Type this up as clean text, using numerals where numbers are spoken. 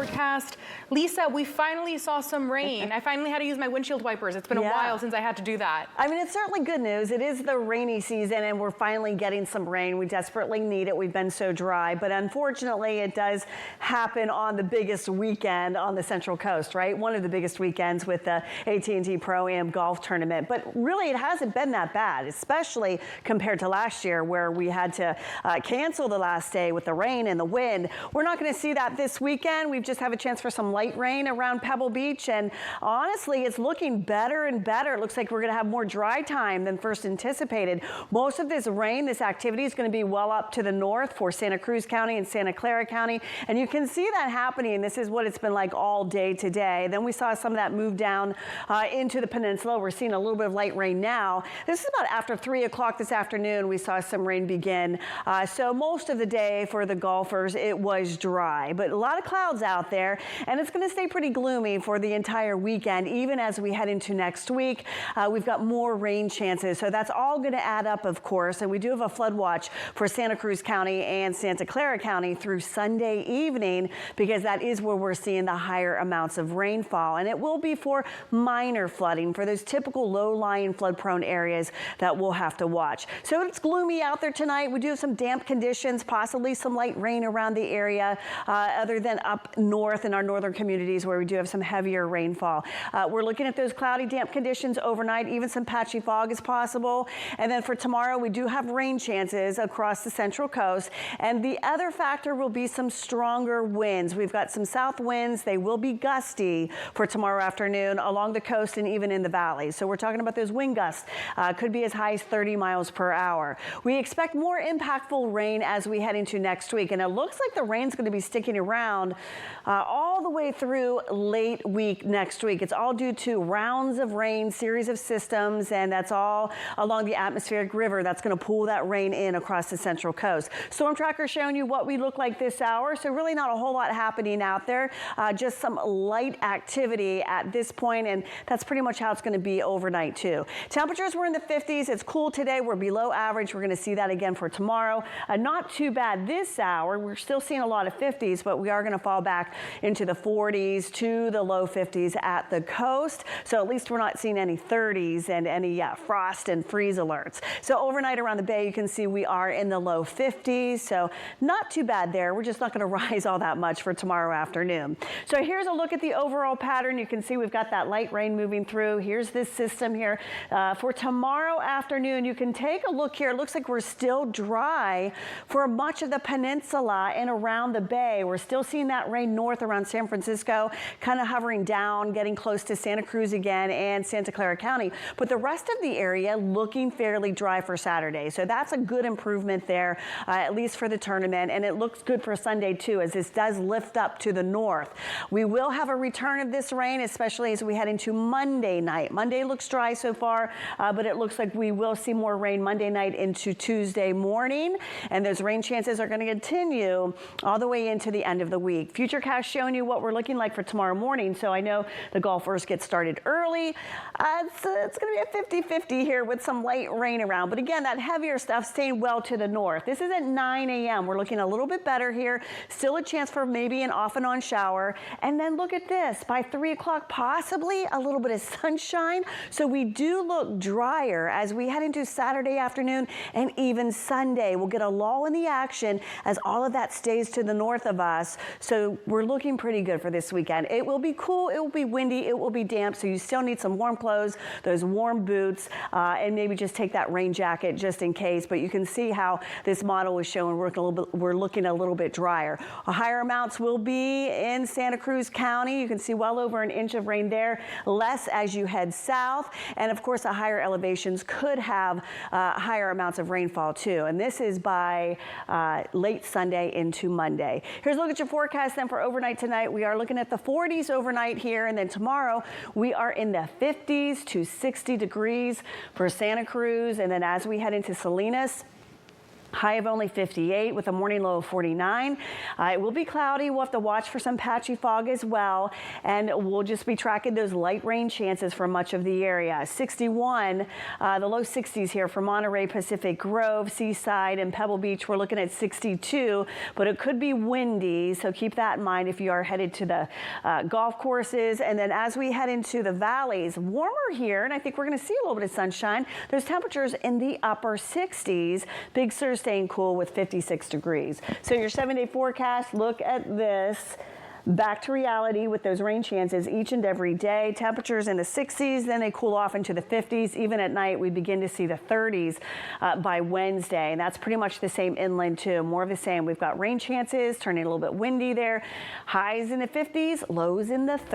forecast. Lisa, we finally saw some rain. I finally had to use my windshield wipers. It's been a while since I had to do that. I mean, it's certainly good news. It is the rainy season and we're finally getting some rain. We desperately need it. We've been so dry, but unfortunately it does happen on the biggest weekend on the Central Coast, right? One of the biggest weekends with the AT&T Pro-Am golf tournament. But really it hasn't been that bad, especially compared to last year where we had to cancel the last day with the rain and the wind. We're not going to see that this weekend. We just have a chance for some light rain around Pebble Beach, and honestly it's looking better and better. It looks like we're going to have more dry time than first anticipated. Most of this rain, this activity is going to be well up to the north for Santa Cruz County and Santa Clara County, and you can see that happening. This is what it's been like all day today. Then we saw some of that move down into the peninsula. We're seeing a little bit of light rain now. This is about after 3 o'clock this afternoon we saw some rain begin. So most of the day for the golfers it was dry, but a lot of clouds out there, and it's going to stay pretty gloomy for the entire weekend. Even as we head into next week, we've got more rain chances, so that's all going to add up, of course. And we do have a flood watch for Santa Cruz County and Santa Clara County through Sunday evening, because that is where we're seeing the higher amounts of rainfall, and it will be for minor flooding, for those typical low-lying flood-prone areas that we'll have to watch. So it's gloomy out there tonight. We do have some damp conditions, possibly some light rain around the area, other than up north in our northern communities where we do have some heavier rainfall. We're looking at those cloudy, damp conditions overnight. Even some patchy fog is possible. And then for tomorrow, we do have rain chances across the Central Coast. And the other factor will be some stronger winds. We've got some south winds. They will be gusty for tomorrow afternoon along the coast and even in the valley. So we're talking about those wind gusts. Could be as high as 30 miles per hour. We expect more impactful rain as we head into next week. And it looks like the rain's going to be sticking around all the way through late week next week. It's all due to rounds of rain, series of systems, and that's all along the atmospheric river that's going to pull that rain in across the Central Coast. Storm Tracker showing you what we look like this hour. So really not a whole lot happening out there. Just some light activity at this point, and that's pretty much how it's going to be overnight too. Temperatures were in the 50s. It's cool today. We're below average. We're going to see that again for tomorrow. Not too bad this hour. We're still seeing a lot of 50s, but we are going to fall back into the 40s to the low 50s at the coast. So at least we're not seeing any 30s and any frost and freeze alerts. So overnight around the bay, you can see we are in the low 50s. So not too bad there. We're just not going to rise all that much for tomorrow afternoon. So here's a look at the overall pattern. You can see we've got that light rain moving through. Here's this system here. For tomorrow afternoon, you can take a look here. It looks like we're still dry for much of the peninsula and around the bay. We're still seeing that rain north around San Francisco, kind of hovering down, getting close to Santa Cruz again and Santa Clara County. But the rest of the area looking fairly dry for Saturday. So that's a good improvement there, at least for the tournament. And it looks good for Sunday too, as this does lift up to the north. We will have a return of this rain, especially as we head into Monday night. Monday looks dry so far, but it looks like we will see more rain Monday night into Tuesday morning. And those rain chances are going to continue all the way into the end of the week. Futurecast showing you what we're looking like for tomorrow morning. So I know the golfers get started early. It's going to be a 50-50 here with some light rain around. But again, that heavier stuff staying well to the north. This is at 9 a.m. We're looking a little bit better here. Still a chance for maybe an off and on shower. And then look at this. By 3 o'clock, possibly a little bit of sunshine. So we do look drier as we head into Saturday afternoon and even Sunday. We'll get a lull in the action as all of that stays to the north of us. So we're looking pretty good for this weekend. It will be cool, it will be windy, it will be damp, so you still need some warm clothes, those warm boots, and maybe just take that rain jacket just in case. But you can see how this model is showing we're looking a little bit drier. Higher amounts will be in Santa Cruz County. You can see well over an inch of rain there, less as you head south. And of course, the higher elevations could have higher amounts of rainfall too. And this is by late Sunday into Monday. Here's a look at your forecast then for overnight tonight. We are looking at the 40s overnight here, and then tomorrow we are in the 50s to 60 degrees for Santa Cruz. And then as we head into Salinas, High of only 58 with a morning low of 49. It will be cloudy. We'll have to watch for some patchy fog as well. And we'll just be tracking those light rain chances for much of the area. 61, the low 60s here for Monterey, Pacific Grove, Seaside, and Pebble Beach. We're looking at 62, but it could be windy. So keep that in mind if you are headed to the golf courses. And then as we head into the valleys, warmer here. And I think we're going to see a little bit of sunshine. Those temperatures in the upper 60s. Big Sur staying cool with 56 degrees. So your 7-day forecast, look at this. Back to reality with those rain chances each and every day. Temperatures in the 60s, then they cool off into the 50s. Even at night, we begin to see the 30s by Wednesday. And that's pretty much the same inland too. More of the same. We've got rain chances, turning a little bit windy there. Highs in the 50s, lows in the 30s.